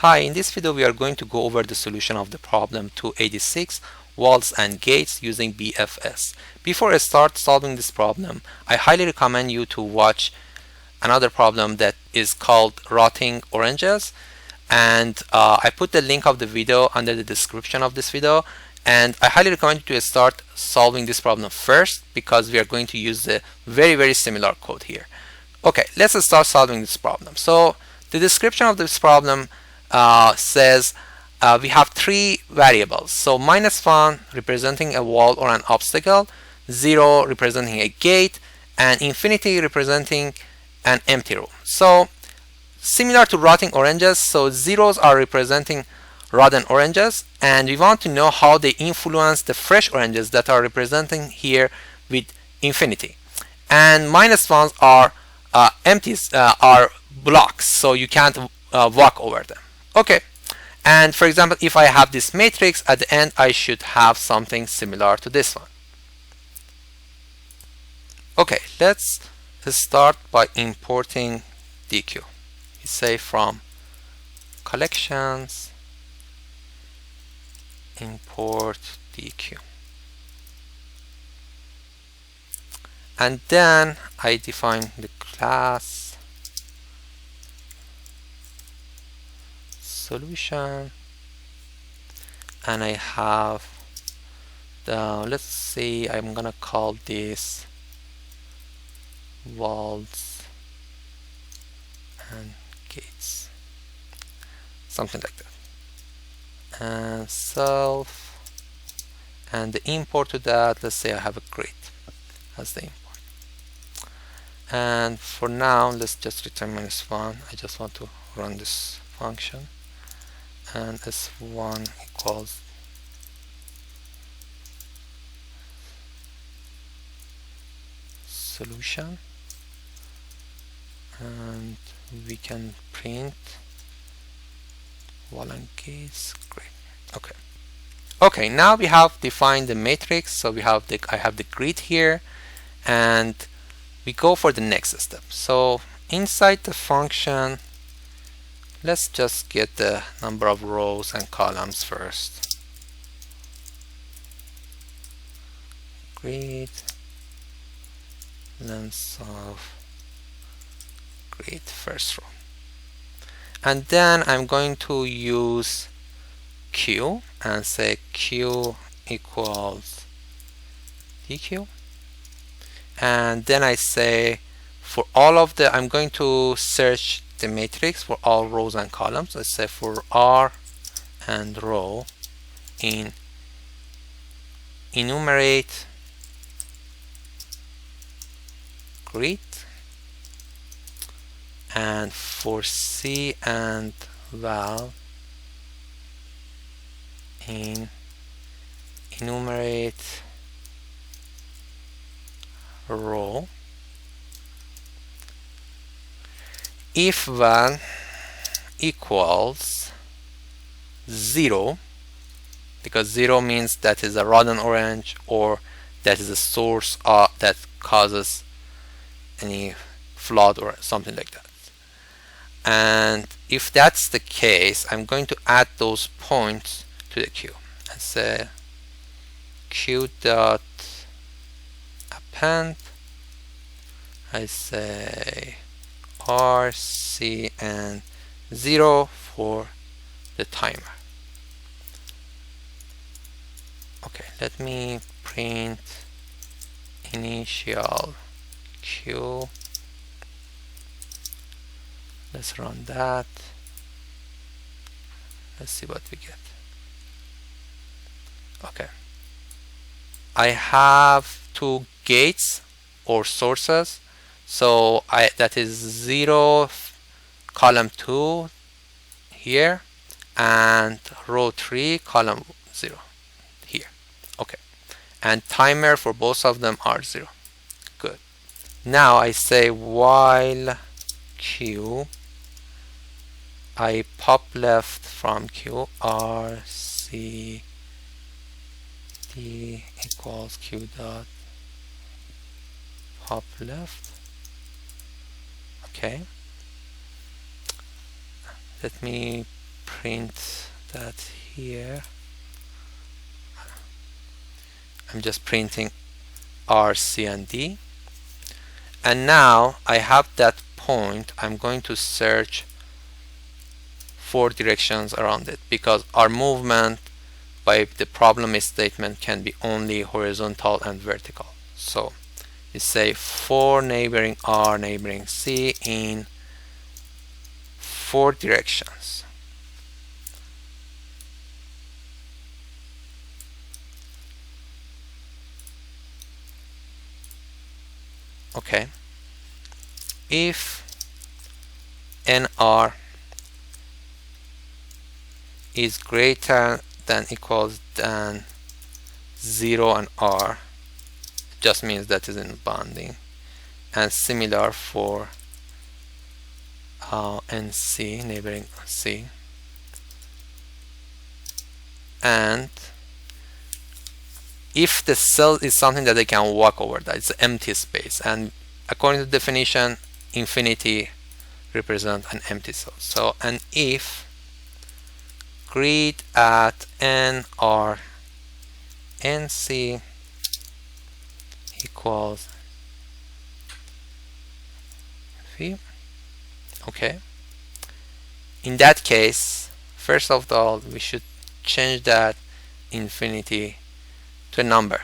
Hi, in this video we are going to go over the solution of the problem 286, walls and gates using BFS. Before I start solving this problem, I highly recommend you to watch another problem that is called rotting oranges, and I put the link of the video under the description of this video, and I highly recommend you to start solving this problem first because we are going to use the very similar code here. Okay, let's start solving this problem. So the description of this problem says we have three variables. So -1 representing a wall or an obstacle, 0 representing a gate, and infinity representing an empty room. So similar to rotting oranges, so zeros are representing rotten oranges, and we want to know how they influence the fresh oranges that are representing here with infinity. And -1s are empties, are blocks, so you can't walk over them. Okay, and for example, if I have this matrix at the end, I should have something similar to this one. Okay, let's start by importing DQ. We say from collections import DQ, and then I define the class solution, and I have the, let's see, I'm gonna call this walls and gates, something like that, and self, and the import to that, let's say I have a grid as the import, and for now let's just return -1. I just want to run this function, and s1 equals solution, and we can print wall and gates. Great. Okay, now we have defined the matrix, so we have I have the grid here, and we go for the next step. So inside the function, let's just get the number of rows and columns first. Grid length of grid first row, and then I'm going to use Q and say Q equals DQ, and then I say for all of the, I'm going to search the matrix for all rows and columns. Let's say for R and row in enumerate grid, and for C and val in enumerate row. If val equals 0, because 0 means that is a rotten orange, or that is a source that causes any flood or something like that. And if that's the case, I'm going to add those points to the queue and say q dot append. I say R, C, and 0 for the timer. Okay, let me print initial queue. Let's run that. Let's see what we get. Okay, I have two gates or sources, so that is 0 column 2 here, and row 3 column 0 here. Okay, and timer for both of them are 0. Good. Now I say while Q, I pop left from Q, R, C, D equals Q dot pop left. Okay, let me print that here. I'm just printing R, C, and D. And now I have that point. I'm going to search 4 directions around it, because our movement by the problem statement can be only horizontal and vertical. So you say for neighboring R, neighboring C in 4 directions. Okay. If NR is greater than equals than 0 and R, it just means that is in bounding, and similar for NC, neighboring C, and if the cell is something that I can walk over, that it's an empty space, and according to the definition, infinity represents an empty cell. So an if grid at N or NC equals V. Okay. In that case, first of all, we should change that infinity to a number.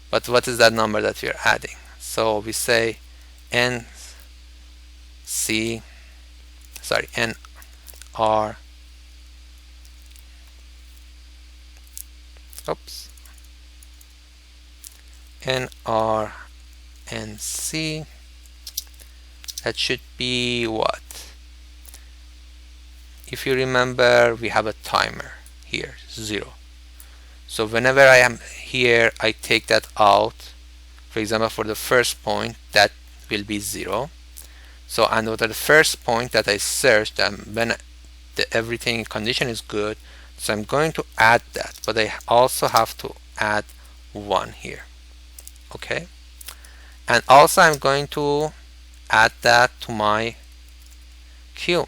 But what is that number that we are adding? So we say NR, NR and C, that should be what? If you remember, we have a timer here, 0. So whenever I am here, I take that out. For example, for the first point, that will be 0. So, and for the first point that I searched, when everything condition is good, so I'm going to add that, but I also have to add 1 here. Okay, and also I'm going to add that to my queue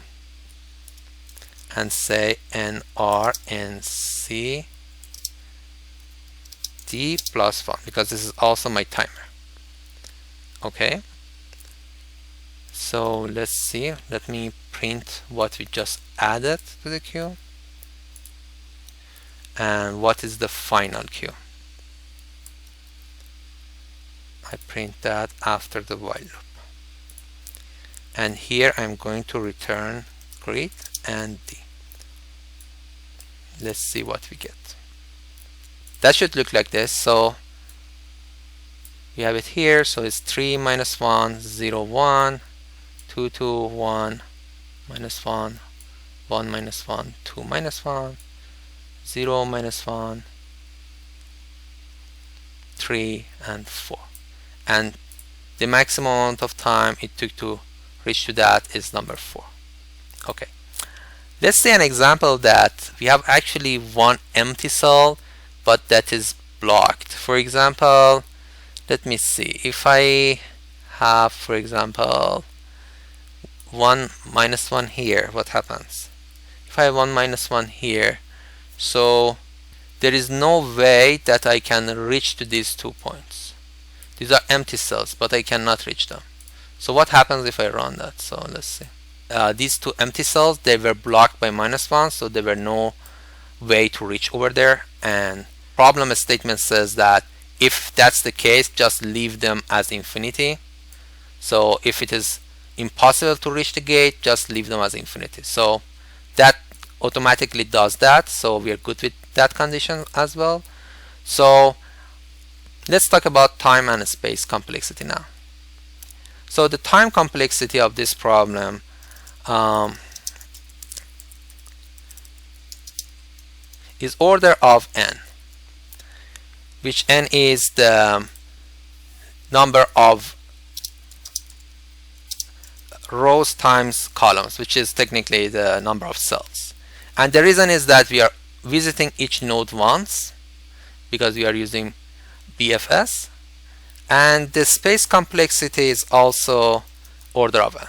and say NR and C D plus 1, because this is also my timer. Okay, so let's see, let me print what we just added to the queue and what is the final queue. I print that after the while loop, and here I'm going to return grid and D. Let's see what we get. That should look like this. So we have it here, so it's 3 minus 1 0 1 2 2 1 minus 1 1 minus 1 2 minus 1 0 minus 1 3 and 4, and the maximum amount of time it took to reach to that is number 4. Okay, let's say an example that we have actually one empty cell but that is blocked. For example, let me see, if I have, for example, 1 minus 1 here, what happens? If I have 1 minus 1 here, so there is no way that I can reach to these 2 points. These are empty cells, but I cannot reach them. So what happens if I run that? So let's see. These 2 empty cells, they were blocked by minus 1, so there were no way to reach over there. And problem statement says that if that's the case, just leave them as infinity. So if it is impossible to reach the gate, just leave them as infinity. So that automatically does that. So we are good with that condition as well. So let's talk about time and space complexity now. So the time complexity of this problem is order of n, which n is the number of rows times columns, which is technically the number of cells. And the reason is that we are visiting each node once because we are using BFS, and the space complexity is also order of n.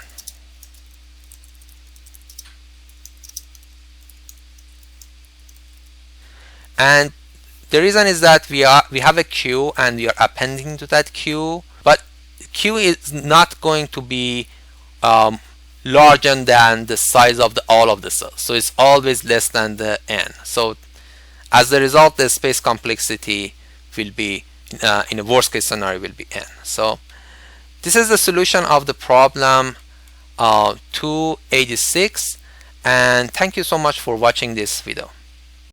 And the reason is that we have a queue and we are appending to that queue, but queue is not going to be larger than the size of all of the cells, so it's always less than the n. So as a result, the space complexity will be in a worst case scenario will be n. So this is the solution of the problem 286, and thank you so much for watching this video.